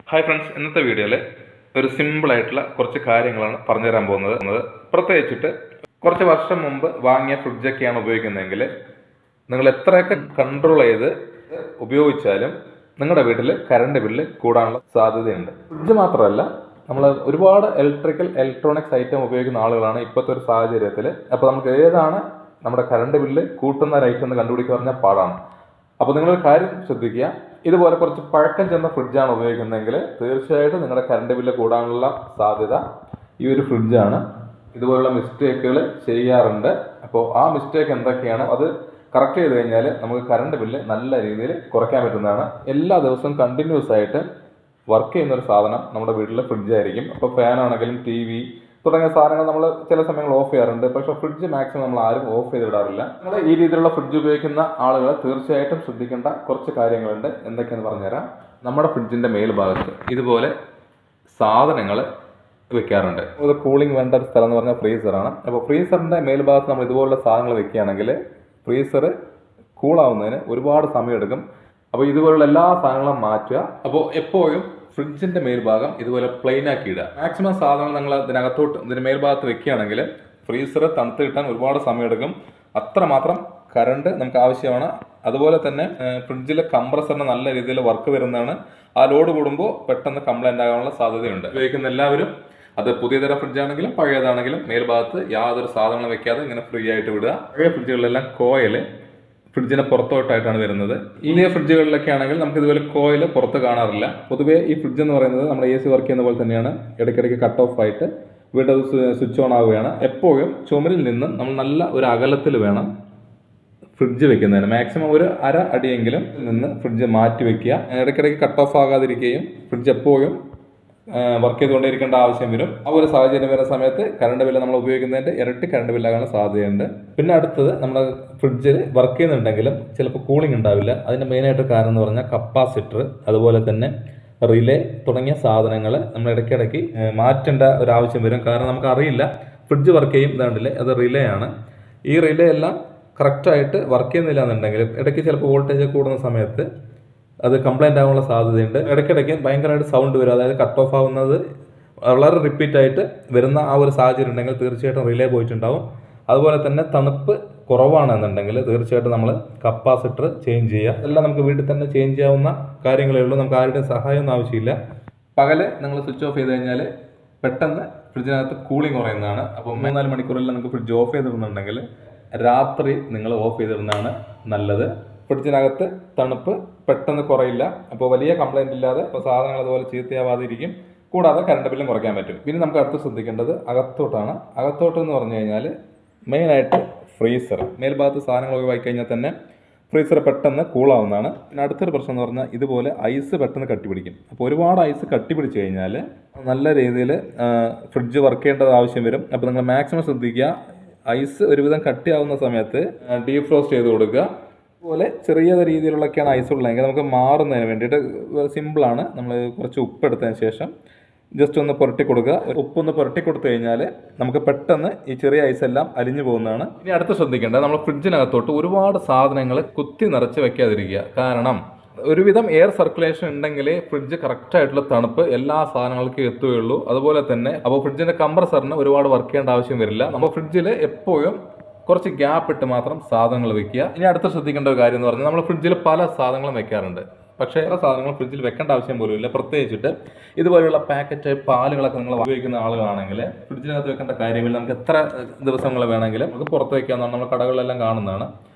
Hi friends, ഇന്നത്തെ വീഡിയോയിൽ ഒരു സിമ്പിളായിട്ടുള്ള കുറച്ച് കാര്യങ്ങളാണ് പറഞ്ഞുതരാൻ പോകുന്നത്. പ്രത്യേകിച്ചിട്ട് കുറച്ച് വർഷം മുമ്പ് വാങ്ങിയ ഫ്രിഡ്ജൊക്കെയാണ് ഉപയോഗിക്കുന്നതെങ്കിൽ നിങ്ങൾ എത്രയൊക്കെ കൺട്രോൾ ചെയ്ത് ഉപയോഗിച്ചാലും നിങ്ങളുടെ വീട്ടിൽ കറണ്ട് ബില്ല് കൂടാനുള്ള സാധ്യതയുണ്ട്. ഫ്രിഡ്ജ് മാത്രമല്ല, നമ്മൾ ഒരുപാട് ഇലക്ട്രോണിക്സ് ഐറ്റം ഉപയോഗിക്കുന്ന ആളുകളാണ് ഇപ്പോഴത്തെ ഒരു സാഹചര്യത്തിൽ. അപ്പോൾ നമുക്ക് ഏതാണ് നമ്മുടെ കറണ്ട് ബില്ല് കൂട്ടുന്ന ഒരു ഐറ്റം എന്ന് കണ്ടുപിടിക്കുക പറഞ്ഞാൽ പാടാണ്. അപ്പോൾ നിങ്ങളൊരു കാര്യം ശ്രദ്ധിക്കുക, ഇതുപോലെ കുറച്ച് പഴക്കം ചെന്ന ഫ്രിഡ്ജാണ് ഉപയോഗിക്കുന്നതെങ്കിൽ തീർച്ചയായിട്ടും നിങ്ങളുടെ കറണ്ട് ബില്ല് കൂടാനുള്ള സാധ്യത ഈ ഒരു ഫ്രിഡ്ജാണ്. ഇതുപോലുള്ള മിസ്റ്റേക്കുകൾ ചെയ്യാറുണ്ട്. അപ്പോൾ ആ മിസ്റ്റേക്ക് എന്തൊക്കെയാണ്, അത് കറക്റ്റ് ചെയ്ത് കഴിഞ്ഞാൽ നമുക്ക് കറണ്ട് ബില്ല് നല്ല രീതിയിൽ കുറയ്ക്കാൻ പറ്റുന്നതാണ്. എല്ലാ ദിവസവും കണ്ടിന്യൂസ് ആയിട്ട് വർക്ക് ചെയ്യുന്ന ഒരു സാധനം നമ്മുടെ വീട്ടിലെ ഫ്രിഡ്ജായിരിക്കും. അപ്പോൾ ഫാനാണെങ്കിലും TV തുടങ്ങിയ സാധനങ്ങൾ നമ്മൾ ചില സമയങ്ങൾ ഓഫ് ചെയ്യാറുണ്ട്. പക്ഷേ ഫ്രിഡ്ജ് മാക്സിമം നമ്മൾ ആരും ഓഫ് ചെയ്ത് വിടാറില്ല. നിങ്ങൾ ഈ രീതിയിലുള്ള ഫ്രിഡ്ജ് ഉപയോഗിക്കുന്ന ആളുകൾ തീർച്ചയായിട്ടും ശ്രദ്ധിക്കേണ്ട കുറച്ച് കാര്യങ്ങളുണ്ട്. എന്തൊക്കെയാണെന്ന് പറഞ്ഞുതരാം. നമ്മുടെ ഫ്രിഡ്ജിൻ്റെ മേൽഭാഗത്ത് ഇതുപോലെ സാധനങ്ങൾ വെക്കാറുണ്ട്. ഇത് കൂളിംഗ് വേണ്ട ഒരു സ്ഥലം എന്ന് പറഞ്ഞാൽ ഫ്രീസറാണ്. അപ്പോൾ ഫ്രീസറിൻ്റെ മേൽഭാഗത്ത് നമ്മൾ ഇതുപോലുള്ള സാധനങ്ങൾ വെക്കുകയാണെങ്കിൽ ഫ്രീസർ കൂളാവുന്നതിന് ഒരുപാട് സമയമെടുക്കും. അപ്പോൾ ഇതുപോലുള്ള എല്ലാ സാധനങ്ങളും മാറ്റുക. അപ്പോൾ എപ്പോഴും ഫ്രിഡ്ജിൻ്റെ മേൽഭാഗം ഇതുപോലെ പ്ലെയിൻ ആക്കി ഇടുക. മാക്സിമം സാധനങ്ങൾ നിങ്ങൾ ഇതിൻ്റെ മേൽഭാഗത്ത് വെക്കുകയാണെങ്കിൽ ഫ്രീസർ തണുത്ത് കിട്ടാൻ ഒരുപാട് സമയമെടുക്കും. അത്രമാത്രം കറണ്ട് നമുക്ക് ആവശ്യമാണ്. അതുപോലെ തന്നെ ഫ്രിഡ്ജിലെ കംപ്രസറിന് നല്ല രീതിയിൽ വർക്ക് വരുന്നതാണ്. ആ ലോഡ് കൂടുമ്പോൾ പെട്ടെന്ന് കംപ്ലൈൻ്റ് ആകാനുള്ള സാധ്യതയുണ്ട്. ഉപയോഗിക്കുന്ന എല്ലാവരും, അത് പുതിയ തരം ഫ്രിഡ്ജാണെങ്കിലും പഴയതാണെങ്കിലും, മേൽഭാഗത്ത് യാതൊരു സാധനങ്ങളും വെക്കാതെ ഇങ്ങനെ ഫ്രീ ആയിട്ട് വിടുക. പഴയ ഫ്രിഡ്ജുകളിലെല്ലാം കോയിൽ ഫ്രിഡ്ജിന് പുറത്തോട്ടായിട്ടാണ് വരുന്നത്. ഈ ഫ്രിഡ്ജുകളിലൊക്കെ ആണെങ്കിൽ നമുക്ക് ഇതുപോലെ കോയിൽ പുറത്ത് കാണാറില്ല. പൊതുവേ ഈ ഫ്രിഡ്ജ് എന്ന് പറയുന്നത് നമ്മുടെ AC വർക്ക് ചെയ്യുന്ന പോലെ തന്നെയാണ്. ഇടയ്ക്കിടയ്ക്ക് കട്ട് ഓഫ് ആയിട്ട് വീണ്ടും അത് സ്വിച്ച് ഓൺ ആവുകയാണ്. എപ്പോഴും ചുമരിൽ നിന്നും നമ്മൾ നല്ല ഒരു അകലത്തിൽ വേണം ഫ്രിഡ്ജ് വെക്കുന്നതിന്. മാക്സിമം ഒരു അര അടിയെങ്കിലും നിന്ന് ഫ്രിഡ്ജ് മാറ്റി വെക്കുക. ഇടയ്ക്കിടയ്ക്ക് കട്ട് ഓഫ് ആകാതിരിക്കുകയും ഫ്രിഡ്ജ് എപ്പോഴും വർക്ക് ചെയ്തുകൊണ്ടിരിക്കേണ്ട ആവശ്യം വരും. ആ ഒരു സാഹചര്യം വരുന്ന സമയത്ത് കറണ്ട് ബില്ല് നമ്മൾ ഉപയോഗിക്കുന്നതിൻ്റെ ഇരട്ടി കറണ്ട് ബില്ലാകാനുള്ള സാധ്യതയുണ്ട്. പിന്നെ അടുത്തത്, നമ്മുടെ ഫ്രിഡ്ജിൽ വർക്ക് ചെയ്യുന്നുണ്ടെങ്കിലും ചിലപ്പോൾ കൂളിംഗ് ഉണ്ടാവില്ല. അതിൻ്റെ മെയിനായിട്ട് കാരണം എന്ന് പറഞ്ഞാൽ കപ്പാസിറ്റർ, അതുപോലെ തന്നെ റിലേ തുടങ്ങിയ സാധനങ്ങൾ നമ്മൾ ഇടയ്ക്കിടയ്ക്ക് മാറ്റേണ്ട ഒരു ആവശ്യം വരും. കാരണം നമുക്കറിയില്ല ഫ്രിഡ്ജ് വർക്ക് ചെയ്യും. ഇതാണ്ടില്ലേ, അത് റിലേ ആണ്. ഈ റിലേ എല്ലാം കറക്റ്റായിട്ട് വർക്ക് ചെയ്യുന്നില്ല എന്നുണ്ടെങ്കിൽ ഇടയ്ക്ക് ചിലപ്പോൾ വോൾട്ടേജ് കൂടുന്ന സമയത്ത് അത് കംപ്ലൈൻ്റ് ആകാനുള്ള സാധ്യതയുണ്ട്. ഇടയ്ക്കിടയ്ക്ക് ഭയങ്കരമായിട്ട് സൗണ്ട് വരും. അതായത് കട്ട് ഓഫ് ആവുന്നത് വളരെ റിപ്പീറ്റായിട്ട് വരുന്ന ആ ഒരു സാഹചര്യം ഉണ്ടെങ്കിൽ തീർച്ചയായിട്ടും റിലേ പോയിട്ടുണ്ടാവും. അതുപോലെ തന്നെ തണുപ്പ് കുറവാണെന്നുണ്ടെങ്കിൽ തീർച്ചയായിട്ടും നമ്മൾ കപ്പാസിറ്റർ ചേഞ്ച് ചെയ്യുക. ഇതെല്ലാം നമുക്ക് വീട്ടിൽ തന്നെ ചേഞ്ച് ചെയ്യാവുന്ന കാര്യങ്ങളേ ഉള്ളൂ. നമുക്ക് ആരുടെയും സഹായമൊന്നും ആവശ്യമില്ല. പകല് നിങ്ങൾ സ്വിച്ച് ഓഫ് ചെയ്ത് കഴിഞ്ഞാൽ പെട്ടെന്ന് ഫ്രിഡ്ജിനകത്ത് കൂളിംഗ് കുറയുന്നതാണ്. അപ്പോൾ 3-4 മണിക്കൂറെല്ലാം നമുക്ക് ഫ്രിഡ്ജ് ഓഫ് ചെയ്തിടുന്നുണ്ടെങ്കിൽ രാത്രി നിങ്ങൾ ഓഫ് ചെയ്തിടുന്നതാണ് നല്ലത്. ഫ്രിഡ്ജിനകത്ത് തണുപ്പ് പെട്ടെന്ന് കുറയില്ല. അപ്പോൾ വലിയ കംപ്ലൈൻറ്റ് ഇല്ലാതെ ഇപ്പോൾ സാധനങ്ങൾ അതുപോലെ ചീത്തയാവാതിരിക്കും. കൂടാതെ കറണ്ട് ബില്ലും കുറയ്ക്കാൻ പറ്റും. പിന്നെ നമുക്ക് അടുത്ത് ശ്രദ്ധിക്കേണ്ടത് അകത്തോട്ടാണ്. അകത്തോട്ട് എന്ന് പറഞ്ഞു കഴിഞ്ഞാൽ മെയിനായിട്ട് ഫ്രീസർ. മേൽഭാഗത്ത് സാധനങ്ങൾ ഒഴിവാക്കി കഴിഞ്ഞാൽ തന്നെ ഫ്രീസർ പെട്ടെന്ന് കൂളാവുന്നതാണ്. പിന്നെ അടുത്തൊരു പ്രശ്നം എന്ന് പറഞ്ഞാൽ ഇതുപോലെ ഐസ് പെട്ടെന്ന് കട്ടിപിടിക്കും. അപ്പോൾ ഒരുപാട് ഐസ് കട്ടിപിടിച്ച് കഴിഞ്ഞാൽ നല്ല രീതിയിൽ ഫ്രിഡ്ജ് വർക്ക് ചെയ്യേണ്ടത് ആവശ്യം വരും. അപ്പോൾ നിങ്ങൾ മാക്സിമം ശ്രദ്ധിക്കുക. ഐസ് ഒരുവിധം കട്ടിയാവുന്ന സമയത്ത് ഡീഫ്രോസ്റ്റ് ചെയ്ത് കൊടുക്കുക. അതുപോലെ ചെറിയ രീതിയിലുള്ളൊക്കെയാണ് ഐസ് ഉള്ളതെങ്കിൽ നമുക്ക് മാറുന്നതിന് വേണ്ടിയിട്ട് സിമ്പിളാണ്. നമ്മൾ കുറച്ച് ഉപ്പ് എടുത്തതിന് ശേഷം ജസ്റ്റ് ഒന്ന് പുരട്ടി കൊടുക്കുക. ഉപ്പൊന്ന് പുരട്ടി കൊടുത്തു കഴിഞ്ഞാൽ നമുക്ക് പെട്ടെന്ന് ഈ ചെറിയ ഐസ് എല്ലാം അലിഞ്ഞു പോകുന്നതാണ്. ഇനി അടുത്ത് ശ്രദ്ധിക്കേണ്ടത്, നമ്മൾ ഫ്രിഡ്ജിനകത്തോട്ട് ഒരുപാട് സാധനങ്ങൾ കുത്തി നിറച്ച് വെക്കാതിരിക്കുക. കാരണം ഒരുവിധം എയർ സർക്കുലേഷൻ ഉണ്ടെങ്കിലേ ഫ്രിഡ്ജ് കറക്റ്റായിട്ടുള്ള തണുപ്പ് എല്ലാ സാധനങ്ങൾക്കും എത്തുകയുള്ളൂ. അതുപോലെ തന്നെ അപ്പോൾ ഫ്രിഡ്ജിൻ്റെ കംപ്രസറിന് ഒരുപാട് വർക്ക് ചെയ്യേണ്ട ആവശ്യം വരില്ല. നമ്മൾ ഫ്രിഡ്ജിൽ എപ്പോഴും കുറച്ച് ഗ്യാപ്പ് ഇട്ട് മാത്രം സാധനങ്ങൾ വെക്കുക. ഇനി അടുത്ത് ശ്രദ്ധിക്കേണ്ട ഒരു കാര്യം എന്ന് പറഞ്ഞാൽ നമ്മൾ ഫ്രിഡ്ജിൽ പല സാധനങ്ങളും വെക്കാറുണ്ട്. പക്ഷേ പല സാധനങ്ങൾ ഫ്രിഡ്ജിൽ വെക്കേണ്ട ആവശ്യം പോലും ഇല്ല. പ്രത്യേകിച്ചിട്ട് ഇതുപോലെയുള്ള പാക്കറ്റ് പാലുകളൊക്കെ നിങ്ങൾ ഉപയോഗിക്കുന്ന ആളുകളാണെങ്കിൽ ഫ്രിഡ്ജിനകത്ത് വെക്കേണ്ട കാര്യമില്ല. നമുക്ക് എത്ര ദിവസങ്ങൾ വേണമെങ്കിലും നമുക്ക് പുറത്ത് വയ്ക്കാവുന്നതാണ്. നമ്മൾ കടകളിലെല്ലാം കാണുന്നതാണ്.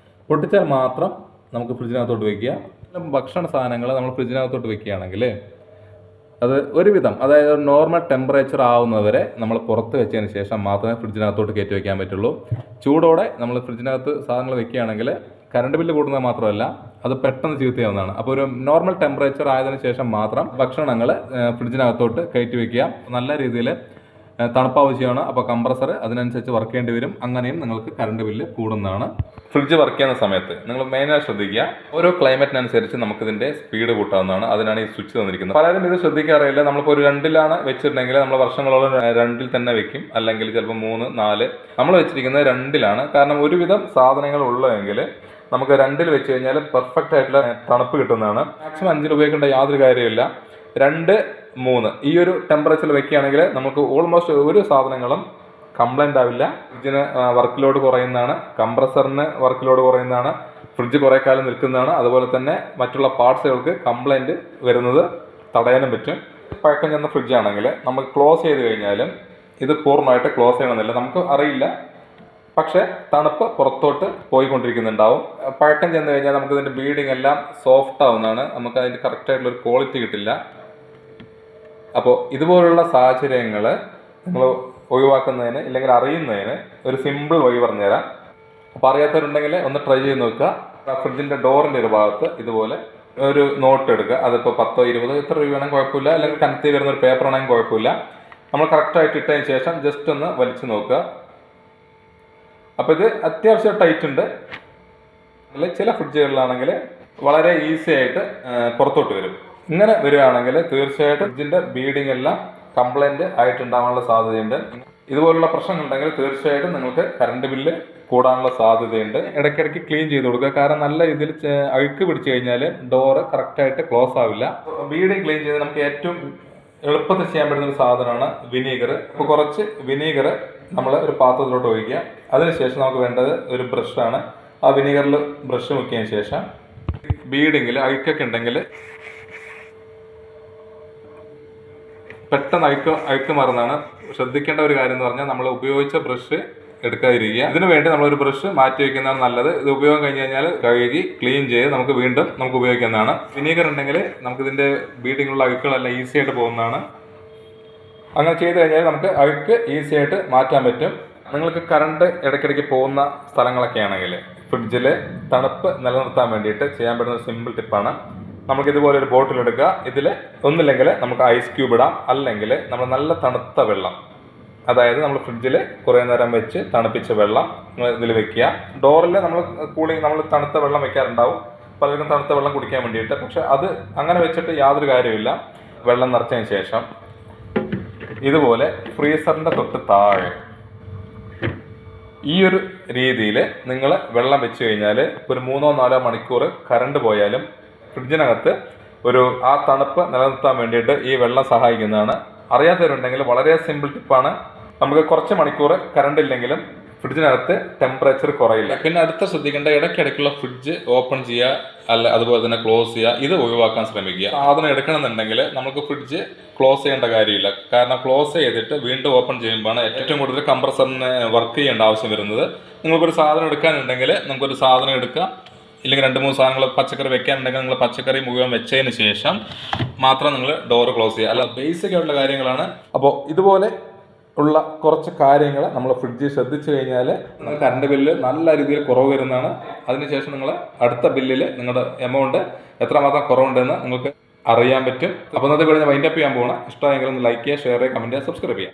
പൊട്ടിച്ചാൽ മാത്രം നമുക്ക് ഫ്രിഡ്ജിനകത്തോട്ട് വയ്ക്കുക. ഭക്ഷണ സാധനങ്ങൾ നമ്മൾ ഫ്രിഡ്ജിനകത്തോട്ട് വെക്കുകയാണെങ്കിൽ അത് ഒരുവിധം, അതായത് നോർമൽ ടെമ്പറേച്ചർ ആവുന്നവരെ നമ്മൾ പുറത്ത് വെച്ചതിന് ശേഷം മാത്രമേ ഫ്രിഡ്ജിനകത്തോട്ട് കയറ്റി വയ്ക്കാൻ പറ്റുള്ളൂ. ചൂടോടെ നമ്മൾ ഫ്രിഡ്ജിനകത്ത് സാധനങ്ങൾ വെക്കുകയാണെങ്കിൽ കറണ്ട് ബില്ല് കൂടുന്നത് മാത്രമല്ല അത് പെട്ടെന്ന് ചീത്തയാവുന്നതാണ്. അപ്പോൾ ഒരു നോർമൽ ടെമ്പറേച്ചർ ആയതിനു ശേഷം മാത്രം ഭക്ഷണങ്ങൾ ഫ്രിഡ്ജിനകത്തോട്ട് കയറ്റി വയ്ക്കുക. നല്ല രീതിയിൽ തണുപ്പ് ആവശ്യമാണ്. അപ്പോൾ കംപ്രസർ അതിനനുസരിച്ച് വർക്ക് ചെയ്യേണ്ടി വരും. അങ്ങനെയും നിങ്ങൾക്ക് കറണ്ട് ബില്ല് കൂടുന്നതാണ്. ഫ്രിഡ്ജ് വർക്ക് ചെയ്യുന്ന സമയത്ത് നിങ്ങൾ മെയിനായി ശ്രദ്ധിക്കുക, ഓരോ ക്ലൈമറ്റിനനുസരിച്ച് നമുക്കിതിൻ്റെ സ്പീഡ് കൂട്ടാവുന്നതാണ്. അതിനാണ് ഈ സ്വിച്ച് തന്നിരിക്കുന്നത്. പലരും ഇത് ശ്രദ്ധിക്കാറില്ല. നമ്മളിപ്പോൾ ഒരു 2-ലാണ് വെച്ചിട്ടുണ്ടെങ്കിൽ നമ്മൾ വർഷങ്ങളോളം 2-ൽ തന്നെ വെക്കും. അല്ലെങ്കിൽ ചിലപ്പോൾ 3, 4. നമ്മൾ വെച്ചിരിക്കുന്നത് 2-ലാണ്. കാരണം ഒരുവിധം സാധനങ്ങൾ ഉള്ളതെങ്കിൽ നമുക്ക് 2-ൽ വെച്ച് കഴിഞ്ഞാൽ പെർഫെക്റ്റ് ആയിട്ടുള്ള തണുപ്പ് കിട്ടുന്നതാണ്. മാക്സിമം 5-ൽ ഉപയോഗിക്കേണ്ട യാതൊരു കാര്യമില്ല. 2, 3 ഈ ഒരു ടെമ്പറേച്ചറിൽ വെക്കുകയാണെങ്കിൽ നമുക്ക് ഓൾമോസ്റ്റ് ഒരു സാധനങ്ങളും കംപ്ലൈൻ്റ് ആവില്ല. ഫ്രിഡ്ജിന് വർക്ക് ലോഡ് കുറയുന്നതാണ്, കംപ്രസറിന് വർക്ക് ലോഡ് കുറയുന്നതാണ്, ഫ്രിഡ്ജ് കുറേ കാലം നിൽക്കുന്നതാണ്. അതുപോലെ തന്നെ മറ്റുള്ള പാർട്സുകൾക്ക് കംപ്ലൈൻറ്റ് വരുന്നത് തടയാനും പറ്റും. പഴക്കം ചെന്ന ഫ്രിഡ്ജാണെങ്കിൽ നമുക്ക് ക്ലോസ് ചെയ്ത് കഴിഞ്ഞാലും ഇത് പൂർണ്ണമായിട്ട് ക്ലോസ് ചെയ്യണമെന്നില്ല, നമുക്ക് അറിയില്ല. പക്ഷേ തണുപ്പ് പുറത്തോട്ട് പോയിക്കൊണ്ടിരിക്കുന്നുണ്ടാവും. പഴക്കം ചെന്ന് കഴിഞ്ഞാൽ നമുക്ക് ഇതിൻ്റെ ബീഡിങ് എല്ലാം സോഫ്റ്റ് ആവുന്നതാണ്, നമുക്ക് അതിൻ്റെ കറക്റ്റായിട്ടുള്ളൊരു ക്വാളിറ്റി കിട്ടില്ല. അപ്പോൾ ഇതുപോലുള്ള സാഹചര്യങ്ങൾ നിങ്ങൾ ഒഴിവാക്കുന്നതിന് ഇല്ലെങ്കിൽ അറിയുന്നതിന് ഒരു സിമ്പിൾ വഴി പറഞ്ഞുതരാം. അപ്പോൾ അറിയാത്തവരുണ്ടെങ്കിൽ ഒന്ന് ട്രൈ ചെയ്ത് നോക്കുക. ഫ്രിഡ്ജിൻ്റെ ഡോറിൻ്റെ ഒരു ഭാഗത്ത് ഇതുപോലെ ഒരു നോട്ട് എടുക്കുക. അതിപ്പോൾ 10, 20 എത്ര രൂപ വേണമെങ്കിൽ കുഴപ്പമില്ല, അല്ലെങ്കിൽ കനത്തി വരുന്ന ഒരു പേപ്പർ ആണെങ്കിൽ കുഴപ്പമില്ല. നമ്മൾ കറക്റ്റായിട്ട് ഇട്ടതിന് ശേഷം ജസ്റ്റ് ഒന്ന് വലിച്ചു നോക്കുക. അപ്പോൾ ഇത് അത്യാവശ്യം ടൈറ്റ് ഉണ്ട്. ചില ഫ്രിഡ്ജുകളിലാണെങ്കിൽ വളരെ ഈസി ആയിട്ട് പുറത്തോട്ട് വരും. ഇങ്ങനെ വരികയാണെങ്കിൽ തീർച്ചയായിട്ടും ഫ്രിഡ്ജിൻ്റെ ബീഡിങ് എല്ലാം കംപ്ലൈൻറ്റ് ആയിട്ടുണ്ടാകാനുള്ള സാധ്യതയുണ്ട്. ഇതുപോലുള്ള പ്രശ്നങ്ങളുണ്ടെങ്കിൽ തീർച്ചയായിട്ടും നിങ്ങൾക്ക് കറണ്ട് ബില്ല് കൂടാനുള്ള സാധ്യതയുണ്ട്. ഇടയ്ക്കിടയ്ക്ക് ക്ലീൻ ചെയ്ത് കൊടുക്കുക. കാരണം നല്ല രീതിയിൽ അഴുക്ക് പിടിച്ചു കഴിഞ്ഞാൽ ഡോറ് കറക്റ്റായിട്ട് ക്ലോസ് ആവില്ല. ബീഡിങ് ക്ലീൻ ചെയ്ത് നമുക്ക് ഏറ്റവും എളുപ്പത്തിൽ ചെയ്യാൻ പറ്റുന്ന ഒരു സാധനമാണ് വിനീഗർ. അപ്പോൾ കുറച്ച് വിനീഗർ നമ്മൾ ഒരു പാത്രത്തിലോട്ട് ഒഴിക്കുക. അതിനുശേഷം നമുക്ക് വേണ്ടത് ഒരു ബ്രഷാണ്. ആ വിനീഗറിൽ ബ്രഷ് മുക്കിയതിന് ശേഷം ബീഡിങ്ങിൽ അഴുക്കൊക്കെ ഉണ്ടെങ്കിൽ പെട്ടെന്ന് അഴുക്ക് മാറുന്നതാണ്. ശ്രദ്ധിക്കേണ്ട ഒരു കാര്യം എന്ന് പറഞ്ഞാൽ നമ്മൾ ഉപയോഗിച്ച ബ്രഷ് എടുക്കാതിരിക്കുക. ഇതിനു വേണ്ടി നമ്മളൊരു ബ്രഷ് മാറ്റി വയ്ക്കുന്നതാണ് നല്ലത്. ഇത് ഉപയോഗം കഴിഞ്ഞ് കഴിഞ്ഞാൽ കഴുകി ക്ലീൻ ചെയ്ത് നമുക്ക് വീണ്ടും ഉപയോഗിക്കുന്നതാണ്. വിനീഗർ ഉണ്ടെങ്കിൽ നമുക്കിതിൻ്റെ ബീഡിങ്ങുള്ള അഴുക്കുകളെല്ലാം ഈസി ആയിട്ട് പോകുന്നതാണ്. അങ്ങനെ ചെയ്ത് കഴിഞ്ഞാൽ നമുക്ക് അഴുക്ക് ഈസി ആയിട്ട് മാറ്റാൻ പറ്റും. നിങ്ങൾക്ക് കറണ്ട് ഇടയ്ക്കിടയ്ക്ക് പോകുന്ന സ്ഥലങ്ങളൊക്കെ ആണെങ്കിൽ ഫ്രിഡ്ജിൽ തണുപ്പ് നിലനിർത്താൻ വേണ്ടിയിട്ട് ചെയ്യാൻ പറ്റുന്ന സിമ്പിൾ ടിപ്പാണ്. നമുക്ക് ഇതുപോലെ ഒരു ബോട്ടിൽ എടുക്കുക. ഇതിൽ ഒന്നില്ലെങ്കിൽ നമുക്ക് ഐസ് ക്യൂബ് ഇടാം, അല്ലെങ്കിൽ നമ്മൾ നല്ല തണുത്ത വെള്ളം, അതായത് നമ്മൾ ഫ്രിഡ്ജിൽ കുറേ നേരം വെച്ച് തണുപ്പിച്ച വെള്ളം ഇതിൽ വെക്കുക. ഡോറിൽ നമ്മൾ തണുത്ത വെള്ളം വെക്കാറുണ്ടാവും, പലർക്കും തണുത്ത വെള്ളം കുടിക്കാൻ വേണ്ടിയിട്ട്. പക്ഷെ അത് അങ്ങനെ വെച്ചിട്ട് യാതൊരു കാര്യമില്ല. വെള്ളം നിറച്ചതിന് ശേഷം ഇതുപോലെ ഫ്രീസറിൻ്റെ തൊട്ട് താഴെ ഈ ഒരു രീതിയിൽ നിങ്ങൾ വെള്ളം വെച്ച് കഴിഞ്ഞാൽ ഒരു 3-4 മണിക്കൂർ കറണ്ട് പോയാലും ഫ്രിഡ്ജിനകത്ത് ആ തണുപ്പ് നിലനിർത്താൻ വേണ്ടിയിട്ട് ഈ വെള്ളം സഹായിക്കുന്നതാണ്. അറിയാത്തവരുണ്ടെങ്കിൽ വളരെ സിമ്പിൾ ടിപ്പാണ്. നമുക്ക് കുറച്ച് മണിക്കൂർ കറണ്ട് ഇല്ലെങ്കിലും ഫ്രിഡ്ജിനകത്ത് ടെമ്പറേച്ചർ കുറയില്ല. പിന്നെ അടുത്ത ശ്രദ്ധിക്കേണ്ട, ഇടയ്ക്കിടയ്ക്കുള്ള ഫ്രിഡ്ജ് ഓപ്പൺ ചെയ്യുക, അതുപോലെ തന്നെ ക്ലോസ് ചെയ്യുക, ഇത് ഒഴിവാക്കാൻ ശ്രമിക്കുക. സാധനം എടുക്കണമെന്നുണ്ടെങ്കിൽ നമുക്ക് ഫ്രിഡ്ജ് ക്ലോസ് ചെയ്യേണ്ട കാര്യമില്ല. കാരണം ക്ലോസ് ചെയ്തിട്ട് വീണ്ടും ഓപ്പൺ ചെയ്യുമ്പോഴാണ് ഏറ്റവും കൂടുതൽ കംപ്രസറിന് വർക്ക് ചെയ്യേണ്ട ആവശ്യം വരുന്നത്. നിങ്ങൾക്കൊരു സാധനം എടുക്കാനുണ്ടെങ്കിൽ നമുക്കൊരു സാധനം എടുക്കാം, ഇല്ലെങ്കിൽ 2-3 സാധനങ്ങൾ പച്ചക്കറി വെക്കാനുണ്ടെങ്കിൽ നിങ്ങൾ പച്ചക്കറി മുഴുവൻ വെച്ചതിന് ശേഷം മാത്രം നിങ്ങൾ ഡോർ ക്ലോസ് ചെയ്യുക. അല്ല, ബേസിക് ആയിട്ടുള്ള കാര്യങ്ങളാണ്. അപ്പോൾ ഇതുപോലെ ഉള്ള കുറച്ച് കാര്യങ്ങൾ നമ്മൾ ഫ്രിഡ്ജിൽ ശ്രദ്ധിച്ചു കഴിഞ്ഞാൽ നിങ്ങൾക്ക് കറണ്ട് ബില്ല് നല്ല രീതിയിൽ കുറവ് വരുന്നതാണ്. അതിനുശേഷം നിങ്ങൾ അടുത്ത ബില്ലിൽ നിങ്ങളുടെ എമൗണ്ട് എത്രമാത്രം കുറവുണ്ടെന്ന് നിങ്ങൾക്ക് അറിയാൻ പറ്റും. അപ്പോൾ ഇന്നത്തെ വീഡിയോ ഞാൻ വൈൻഡപ്പ് ചെയ്യാൻ പോകണം. ഇഷ്ടമായെങ്കിൽ ഒന്ന് ലൈക്ക് ചെയ്യുക, ഷെയർ ചെയ്യുക, കമൻറ്റ് ചെയ്യുക, സബ്സ്ക്രൈബ് ചെയ്യുക.